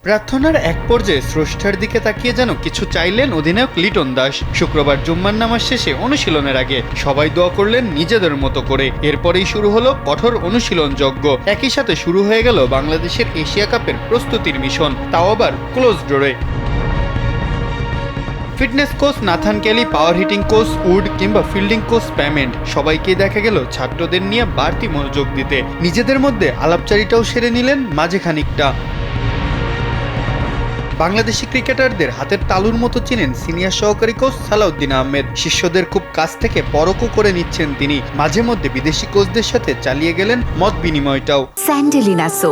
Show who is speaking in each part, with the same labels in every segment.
Speaker 1: প্রার্থনার এক পর্যায়ে স্রষ্টার দিকে তাকিয়ে যেন কিছু চাইলেন অধিনায়ক লিটন দাস। শুক্রবার জুম্মার নামাজ শেষে অনুশীলনের আগে সবাই দোয়া করলেন নিজেদের মতো করে। এরপরেই শুরু হলো কঠোর অনুশীলন যজ্ঞ। একই সাথে শুরু হয়ে গেল বাংলাদেশের এশিয়া কাপের প্রস্তুতির মিশন, তাও আবার ক্লোজ ডোরে। Fitness coach Nathan Kelly, power hitting coach Wood কিংবা ফিল্ডিং কোচ পেমেন্ট, সবাইকে দেখা গেল ছাত্রদের নিয়ে বাড়তি মনোযোগ দিতে। নিজেদের মধ্যে আলাপচারিতাও সেরে নিলেন মাঝে খানিকটা। বাংলাদেশি ক্রিকেটারদের হাতের তালুর মতো চিনেন সিনিয়র সহকারী কোচ সালাউদ্দিন আহমেদ। শিষ্যদের খুব কাছ থেকে পরখও করে নিচ্ছেন তিনি। মাঝে মধ্যে বিদেশি কোচদের সাথে চালিয়ে গেলেন মত বিনিময়টাও।
Speaker 2: স্যান্ডেলিনা সো,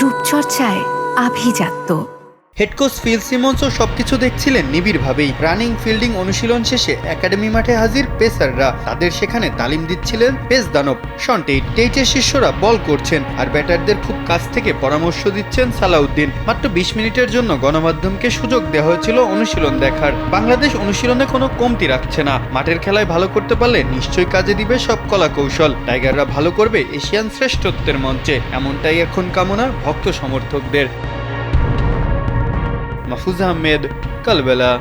Speaker 2: রূপচর্চায় আভিজাত্য।
Speaker 1: হেড কোচ ফিল সিমন্সও সবকিছু দেখছিলেন নিবিড়ভাবেই। রানিং, ফিল্ডিং অনুশীলন শেষে একাডেমি মাঠে হাজির পেসাররা। তাদের সেখানে তালিম দিচ্ছিলেন পেস দানব শন টেইট। টেইটের শিষ্যরা বল করছেন আর ব্যাটারদের খুব কাছ থেকে পরামর্শ দিচ্ছেন সালাউদ্দিন। মাত্র 20 মিনিটের জন্য গণমাধ্যমকে সুযোগ দেওয়া হয়েছিল অনুশীলন দেখার। বাংলাদেশ অনুশীলনে কোনো কমতি রাখছে না। মাঠের খেলায় ভালো করতে পারলে নিশ্চয়ই কাজে দিবে সব কলা কৌশল। টাইগাররা ভালো করবে এশিয়ান শ্রেষ্ঠত্বের মঞ্চে, এমনটাই এখন কামনা ভক্ত সমর্থকদের। মাহফুজ আহমেদ, কালবেলা।